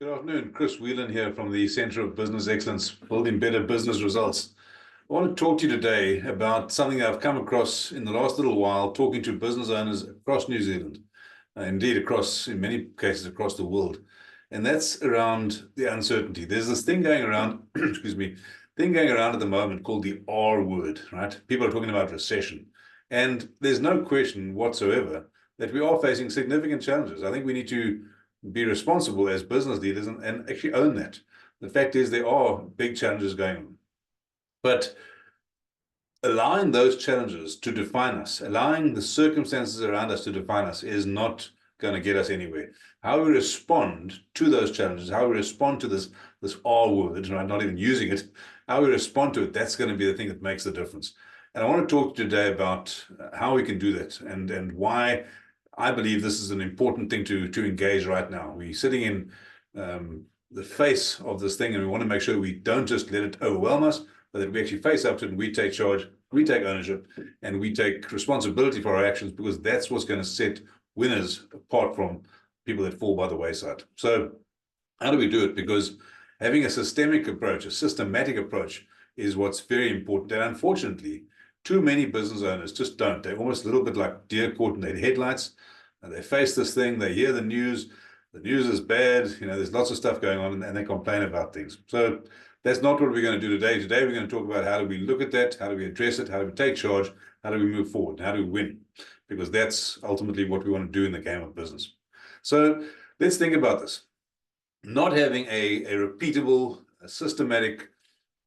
Good afternoon, Chris Whelan here from the Center of Business Excellence, building better business results. I want to talk to you today about something that I've come across in the last little while, talking to business owners across New Zealand, indeed across, in many cases, across the world. And that's around the uncertainty. There's this thing going around, excuse me, thing going around at the moment called the R word, right? People are talking about recession. And there's no question whatsoever that we are facing significant challenges. I think we need to be responsible as business leaders and actually own that. The fact is there are big challenges going on. But allowing those challenges to define us, allowing the circumstances around us to define us is not going to get us anywhere. How we respond to those challenges, how we respond to this R word, right? Not even using it, how we respond to it, that's going to be the thing that makes the difference. And I want to talk today about how we can do that and why I believe this is an important thing to engage right now. We're sitting in the face of this thing, and we want to make sure we don't just let it overwhelm us, but that we actually face up to it and we take charge, we take ownership, and we take responsibility for our actions, because that's what's going to set winners apart from people that fall by the wayside. So how do we do it? Because having a systemic approach, a systematic approach, is what's very important. And unfortunately, too many business owners just don't. They're almost a little bit like deer caught in their headlights. And they face this thing, they hear the news is bad, there's lots of stuff going on, and they complain about things. So that's not what we're going to do today. Today, we're going to talk about how do we look at that, how do we address it, how do we take charge, how do we move forward, how do we win? Because that's ultimately what we want to do in the game of business. So let's think about this. Not having a repeatable, a systematic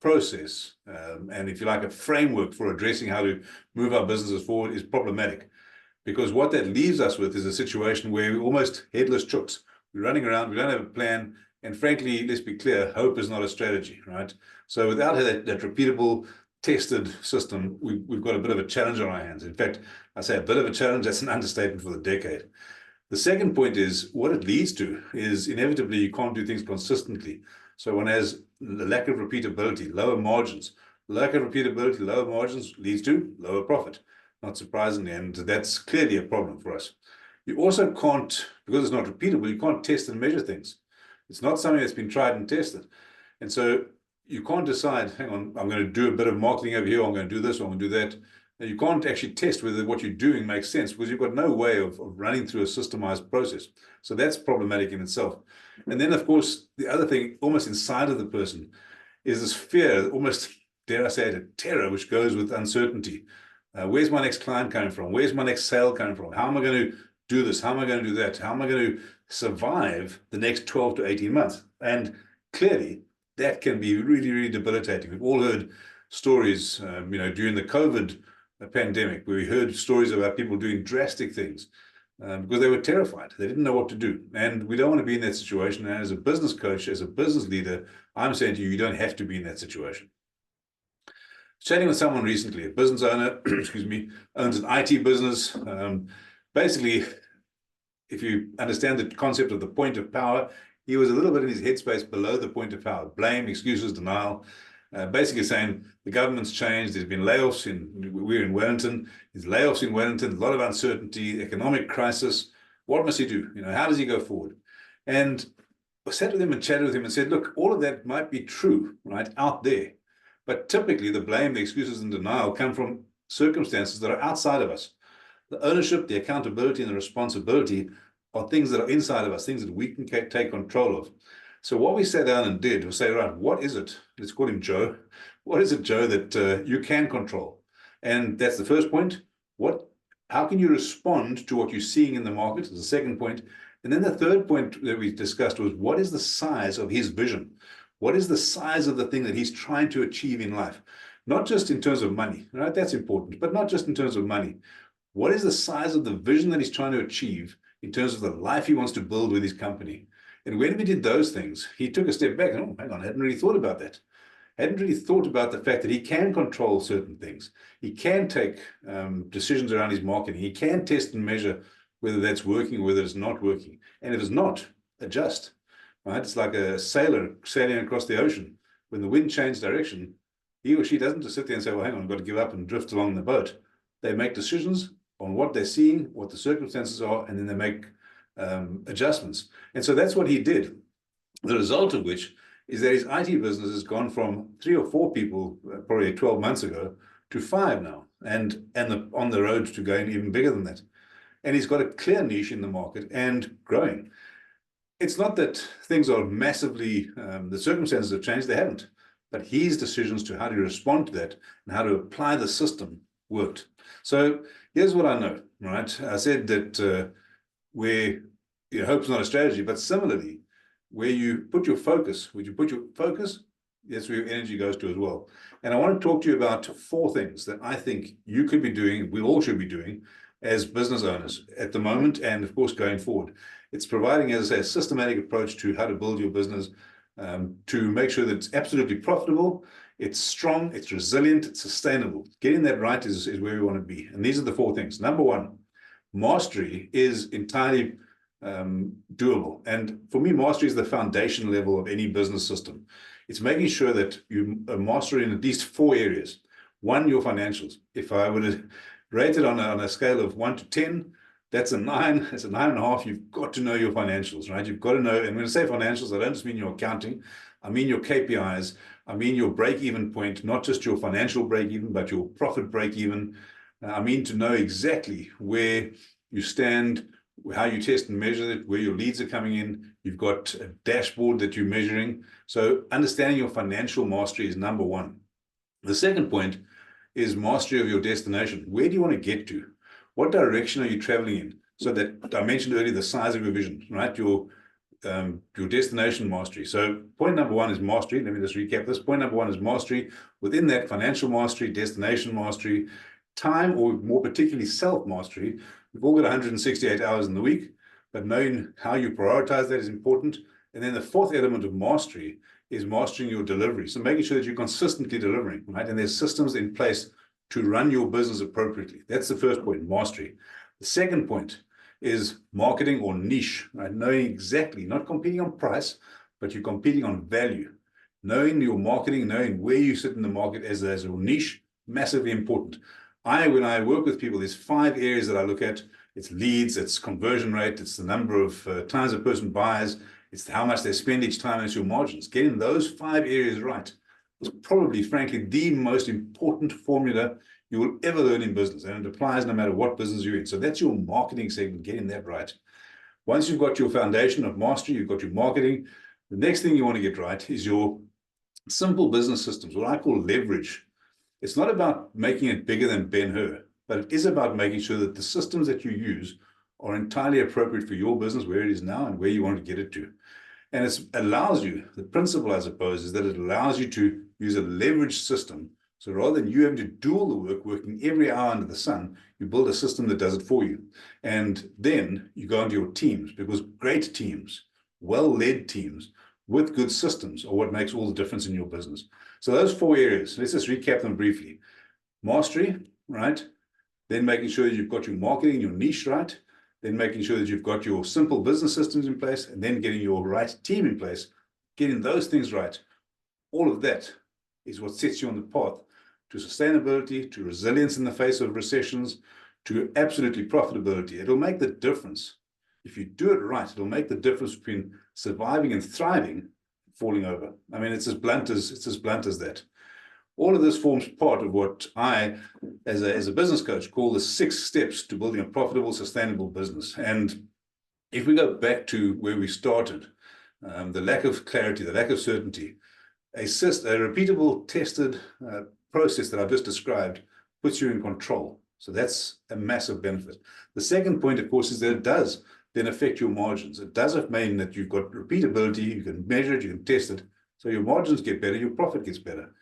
process, and if you like, a framework for addressing how to move our businesses forward is problematic, because what that leaves us with is a situation where we're almost headless chooks. We're running around, we don't have a plan, and frankly, let's be clear, hope is not a strategy, right? So without that repeatable, tested system, we've got a bit of a challenge on our hands. In fact, I say a bit of a challenge, that's an understatement for the decade. The second point is what it leads to is inevitably you can't do things consistently. So one has the lack of repeatability, lower margins. Lack of repeatability, lower margins leads to lower profit, not surprisingly, and that's clearly a problem for us. You also can't, because it's not repeatable, you can't test and measure things. It's not something that's been tried and tested. And so you can't decide, hang on, I'm going to do a bit of marketing over here, I'm going to do this, or I'm going to do that. And you can't actually test whether what you're doing makes sense, because you've got no way of running through a systemized process. So that's problematic in itself. And then, of course, the other thing, almost inside of the person, is this fear, almost, dare I say it, a terror, which goes with uncertainty. Where's my next client coming from? Where's my next sale coming from? How am I going to do this? How am I going to do that? How am I going to survive the next 12 to 18 months? And clearly, that can be really, really debilitating. We've all heard stories, during the COVID pandemic, where we heard stories about people doing drastic things because they were terrified. They didn't know what to do. And we don't want to be in that situation. And as a business coach, as a business leader, I'm saying to you, you don't have to be in that situation. Chatting with someone recently, a business owner, excuse me, owns an IT business. Basically, if you understand the concept of the point of power, he was a little bit in his headspace below the point of power. Blame, excuses, denial. Basically saying the government's changed, there's been layoffs we're in Wellington, there's layoffs in Wellington, a lot of uncertainty, economic crisis. What must he do? How does he go forward? And I sat with him and chatted with him and said, look, all of that might be true, right, out there. But typically the blame, the excuses, and denial come from circumstances that are outside of us. The ownership, the accountability, and the responsibility are things that are inside of us, things that we can take control of. So what we sat down and did was say, right, what is it? Let's call him Joe. What is it, Joe, that you can control? And that's the first point. How can you respond to what you're seeing in the market? Is the second point. And then the third point that we discussed was, what is the size of his vision? What is the size of the thing that he's trying to achieve in life? Not just in terms of money, right? That's important, but not just in terms of money. What is the size of the vision that he's trying to achieve in terms of the life he wants to build with his company? And when we did those things, he took a step back and, oh, hang on, I hadn't really thought about that. Hadn't really thought about the fact that he can control certain things. He can take decisions around his marketing. He can test and measure whether that's working or whether it's not working. And if it's not, adjust, right? It's like a sailor sailing across the ocean. When the wind changes direction, he or she doesn't just sit there and say, well, hang on, I've got to give up and drift along the boat. They make decisions on what they're seeing, what the circumstances are, and then they make adjustments. And so that's what he did. The result of which is that his IT business has gone from 3 or 4 people probably 12 months ago to 5 now, and on the road to going even bigger than that. And he's got a clear niche in the market and growing. It's not that things are massively, the circumstances have changed, they haven't. But his decisions to how to respond to that and how to apply the system worked. So here's what I know, right? I said that where hope's not a strategy, but similarly, where you put your focus, that's where your energy goes to as well. And I want to talk to you about 4 things that I think you could be doing, we all should be doing as business owners at the moment, and of course going forward. It's providing, as I say, a systematic approach to how to build your business, to make sure that it's absolutely profitable, it's strong, it's resilient, it's sustainable. Getting that right is where we want to be. And these are the 4 things. Number 1, mastery is entirely doable. And for me, mastery is the foundation level of any business system. It's making sure that you master in at least 4 areas. 1, your financials. If I were to rate it on a scale of 1 to 10, that's a 9, that's a 9.5. You've got to know your financials, right? You've got to know, and when I say financials, I don't just mean your accounting, I mean your KPIs, I mean your break-even point, not just your financial break-even, but your profit break-even. I mean to know exactly where you stand, how you test and measure it, where your leads are coming in. You've got a dashboard that you're measuring. So understanding your financial mastery is number 1. The second point is mastery of your destination. Where do you want to get to? What direction are you traveling in? So that I mentioned earlier, the size of your vision, right? Your destination mastery. So point number 1 is mastery. Let me just recap this. Point number 1 is mastery. Within that, financial mastery, destination mastery, time, or more particularly self-mastery. We've all got 168 hours in the week, but knowing how you prioritize that is important. And then the 4th element of mastery is mastering your delivery. So making sure that you're consistently delivering, right? And there's systems in place to run your business appropriately. That's the first point, mastery. The second point is marketing or niche, right? Knowing exactly, not competing on price, but you're competing on value. Knowing your marketing, knowing where you sit in the market as a niche, massively important. When I work with people, there's 5 areas that I look at. It's leads, it's conversion rate, it's the number of times a person buys, it's how much they spend each time, and it's your margins. Getting those 5 areas right is probably, frankly, the most important formula you will ever learn in business, and it applies no matter what business you're in. So that's your marketing segment, getting that right. Once you've got your foundation of mastery, you've got your marketing, the next thing you want to get right is your simple business systems, what I call leverage. It's not about making it bigger than Ben-Hur, but it is about making sure that the systems that you use are entirely appropriate for your business, where it is now and where you want to get it to. And it allows you, the principle, I suppose, is that it allows you to use a leveraged system. So rather than you having to do all the work, working every hour under the sun, you build a system that does it for you. And then you go into your teams, because great teams, well-led teams with good systems are what makes all the difference in your business. So those 4 areas, let's just recap them briefly. Mastery, right? Then making sure that you've got your marketing, your niche right. Then making sure that you've got your simple business systems in place, and then getting your right team in place, getting those things right. All of that is what sets you on the path to sustainability, to resilience in the face of recessions, to absolutely profitability. It'll make the difference. If you do it right, it'll make the difference between surviving and thriving, falling over. I mean, it's as blunt as that. All of this forms part of what I, as a business coach, call the 6 steps to building a profitable, sustainable business. And if we go back to where we started, the lack of clarity, the lack of certainty, a repeatable, tested process that I've just described puts you in control. So that's a massive benefit. The second point, of course, is that it does then affect your margins. It does mean that you've got repeatability, you can measure it, you can test it, so your margins get better, your profit gets better.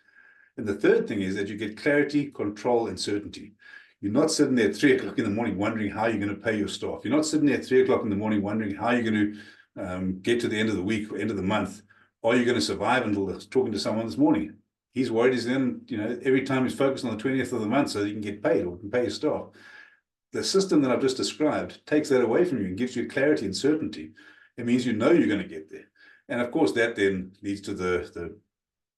And the third thing is that you get clarity, control, and certainty. You're not sitting there at 3 o'clock in the morning wondering how you're going to pay your staff. You're not sitting there at 3 o'clock in the morning wondering how you're going to get to the end of the week or end of the month. Are you going to survive until talking to someone this morning? He's worried he's then, every time he's focused on the 20th of the month so that he can get paid or can pay his staff. The system that I've just described takes that away from you and gives you clarity and certainty. It means you know you're going to get there. And of course, that then leads to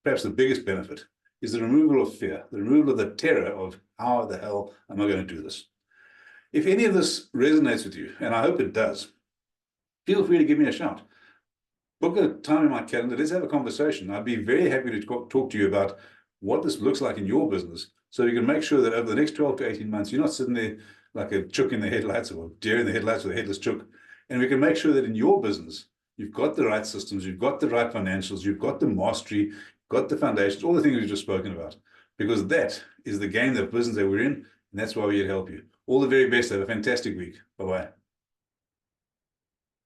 perhaps the biggest benefit is the removal of fear, the removal of the terror of how the hell am I going to do this? If any of this resonates with you, and I hope it does, feel free to give me a shout. book a time in my calendar. Let's have a conversation. I'd be very happy to talk to you about what this looks like in your business, so you can make sure that over the next 12 to 18 months, you're not sitting there like a chook in the headlights or deer in the headlights with a headless chook. And we can make sure that in your business, you've got the right systems, you've got the right financials, you've got the mastery, got the foundations, all the things we've just spoken about, because that is the game of business that we're in. And that's why we're here to help you. All the very best. Have a fantastic week. Bye-bye.